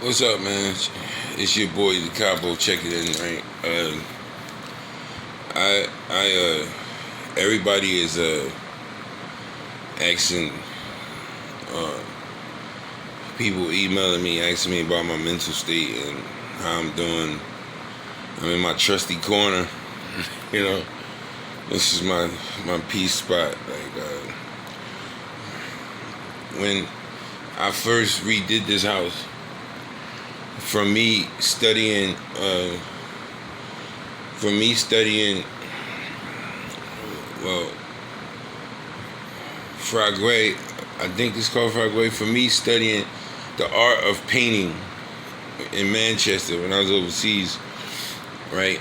What's up, man? It's your boy Decopbo checking in, right? Everybody is asking, uh, people emailing me, asking me about my mental state and how I'm doing. I'm in my trusty corner, you know. This is my peace spot. When I first redid this house, from me studying, well, Fragway, I think it's called Fragway. For me studying the art of painting in Manchester when I was overseas, right?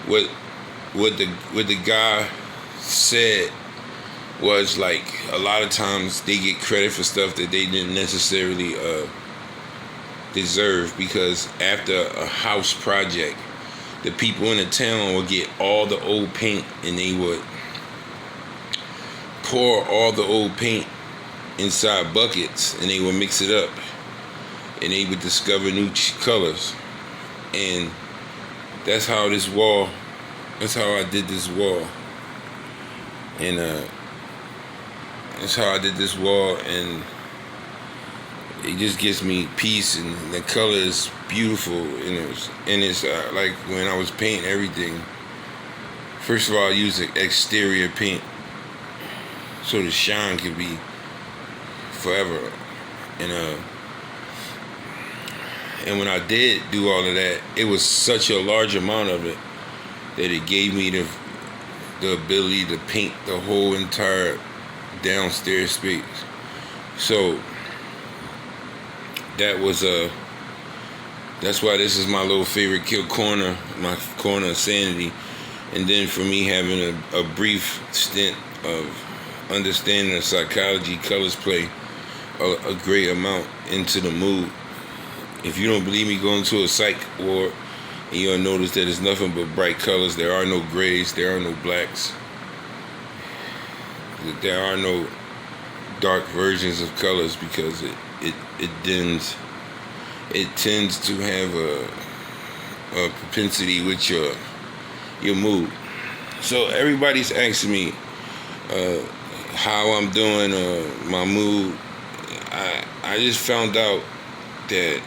What the guy said was, like, a lot of times they get credit for stuff that they didn't necessarily deserve, because after a house project, the people in the town would get all the old paint and they would pour all the old paint inside buckets and they would mix it up and they would discover new colors. And that's how I did this wall. And that's how I did this wall, and it just gives me peace, and the color is beautiful, and it's like when I was painting everything. First of all, I used the exterior paint so the shine could be forever, and when I did do all of that, it was such a large amount of it that it gave me the ability to paint the whole entire downstairs space. So that's why this is my little favorite corner, my corner of sanity. And then for me, having a brief stint of understanding of psychology, colors play a great amount into the mood. If you don't believe me, go into a psych ward and you'll notice that it's nothing but bright colors. There are no grays, there are no blacks, there are no dark versions of colors, because it tends to have a propensity with your mood. So everybody's asking me how I'm doing, my mood. I just found out that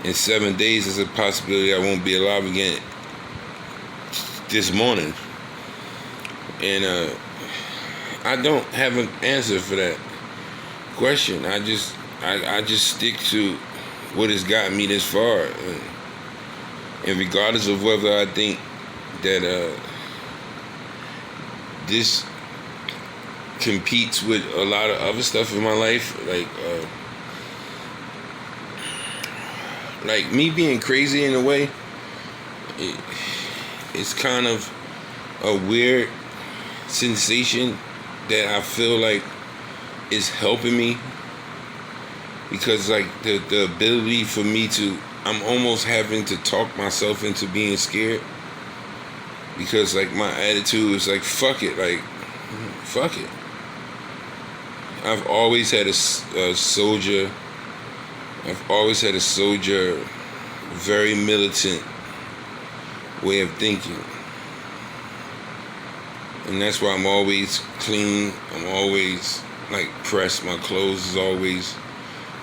in 7 days there's a possibility I won't be alive again this morning. And I don't have an answer for that question. I just stick to what has gotten me this far, and regardless of whether I think that this competes with a lot of other stuff in my life, like me being crazy in a way, it's kind of a weird sensation that I feel like is helping me, because like the ability for me to, I'm almost having to talk myself into being scared, because like my attitude is like, fuck it. I've always had a soldier, very militant way of thinking. And that's why I'm always clean. I'm always like pressed. My clothes is always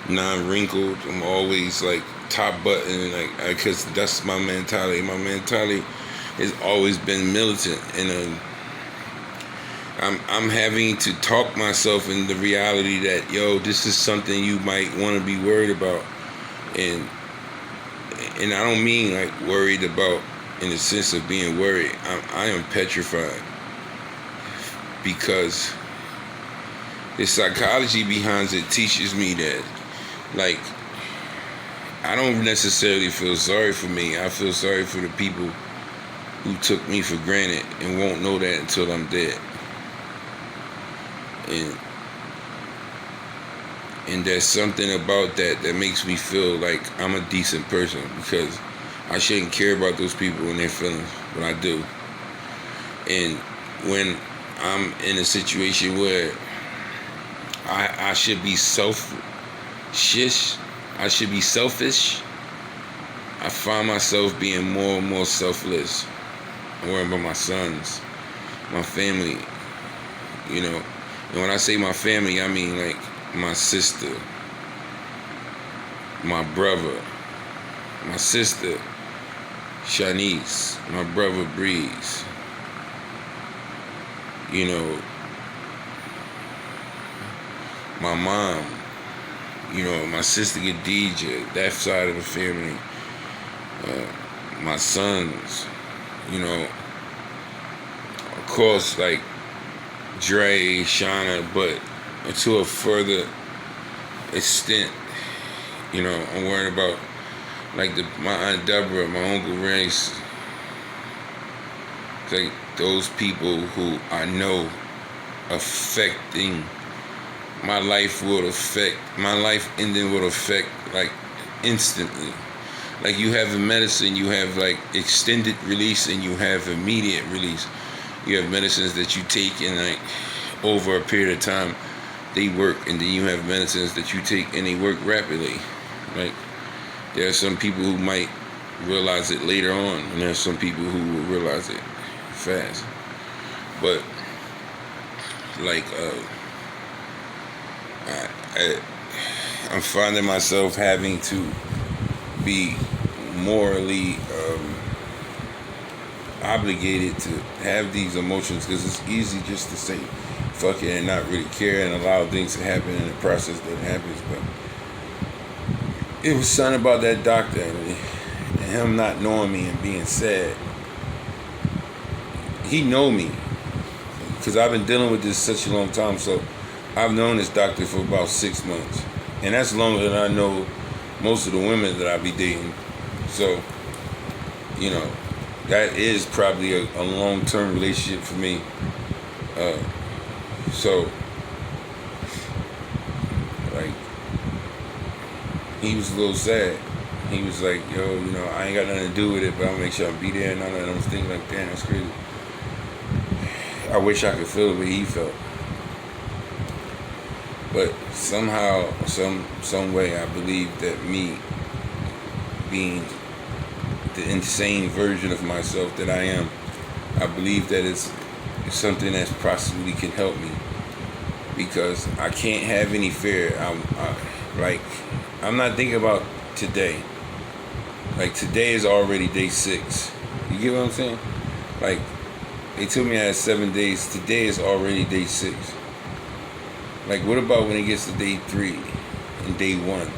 non-wrinkled. I'm always like top button, because that's my mentality. My mentality has always been militant, and I'm having to talk myself into the reality that, this is something you might want to be worried about, and I don't mean like worried about in the sense of being worried. I am petrified, because the psychology behind it teaches me that, like, I don't necessarily feel sorry for me. I feel sorry for the people who took me for granted and won't know that until I'm dead. And there's something about that makes me feel like I'm a decent person, because I shouldn't care about those people and their feelings, but I do. And when I'm in a situation where I should be shish. I should be selfish. I find myself being more and more selfless. I'm worrying about my sons, my family, you know. And when I say my family, I mean like my sister, my brother, my sister, Shanice, my brother Breeze, you know, my mom, you know, my sister Khadija, that side of the family, my sons, you know, of course, like Dre, Shauna, but to a further extent, you know, I'm worried about like my Aunt Deborah, my Uncle Race, like those people who I know affecting my life ending will affect like instantly. Like you have in medicine, you have like extended release and you have immediate release. You have medicines that you take and like over a period of time they work, and then you have medicines that you take and they work rapidly. Like there are some people who might realize it later on, and there are some people who will realize it fast. But like I'm finding myself having to be morally obligated to have these emotions, because it's easy just to say fuck it and not really care and allow things to happen in the process that happens. But it was something about that doctor and him not knowing me and being sad. He know me because I've been dealing with this such a long time. So I've known this doctor for about 6 months, and that's longer than I know most of the women that I be dating. So, you know, that is probably a long-term relationship for me. So, like, he was a little sad. He was like, yo, you know, I ain't got nothing to do with it, but I'll make sure I'll be there. And all that. I was thinking like, damn, that's crazy. I wish I could feel the way he felt. But somehow, some way, I believe that me being the insane version of myself that I am, I believe that it's something that possibly can help me, because I can't have any fear. I'm not thinking about today. Like today is already day 6. You get what I'm saying? Like they told me I had 7 days. Today is already day 6. Like, what about when it gets to day 3 and day 1?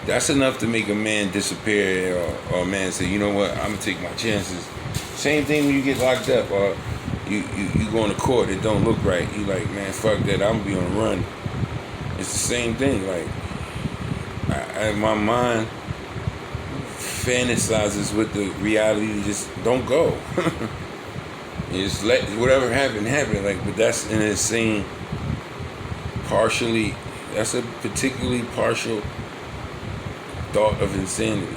That's enough to make a man disappear, or a man say, you know what, I'm gonna take my chances. Same thing when you get locked up, or you go into court, it don't look right. You like, man, fuck that, I'm gonna be on the run. It's the same thing. Like, my mind fantasizes with the reality. Just don't go. You just let whatever happen. Like, but that's an insane. That's a particularly partial thought of insanity.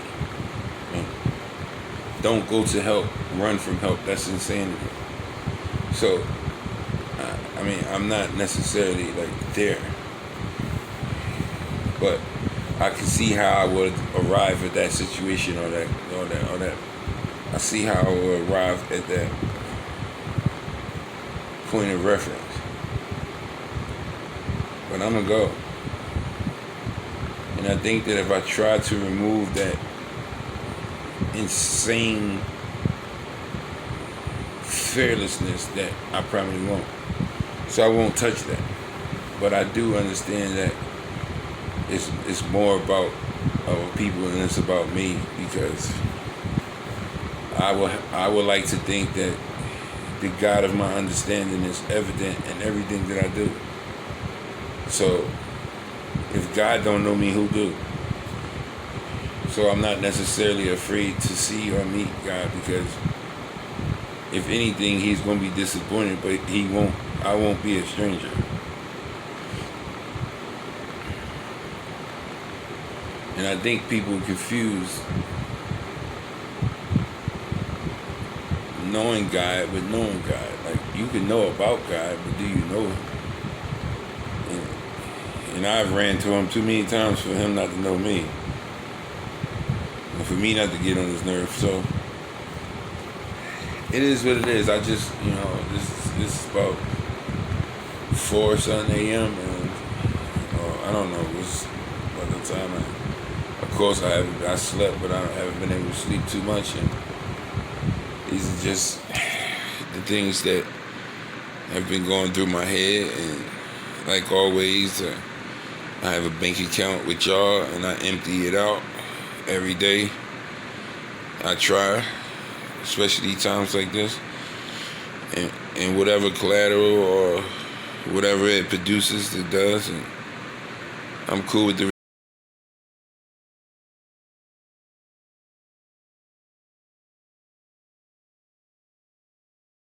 Don't go to help, run from help. That's insanity. So, I mean, I'm not necessarily like there, but I can see how I would arrive at that situation, or that. I see how I would arrive at that point of reference. But I'm gonna go. And I think that if I try to remove that insane fearlessness, that I probably won't. So I won't touch that. But I do understand that it's more about other people than it's about me, because I would like to think that the God of my understanding is evident in everything that I do. So, if God don't know me, who do? So I'm not necessarily afraid to see or meet God, because if anything, He's going to be disappointed, but I won't be a stranger. And I think people confuse knowing God with knowing God. Like, you can know about God, but do you know Him? And I've ran to him too many times for him not to know me. And for me not to get on his nerves. So it is what it is. I just, this is about 4 something a.m. and I don't know. It's by the time of course I slept, but I haven't been able to sleep too much. And these are just the things that have been going through my head. And like always, I have a bank account with y'all, and I empty it out every day. I try, especially times like this, and whatever collateral or whatever it produces, it does. And I'm cool with the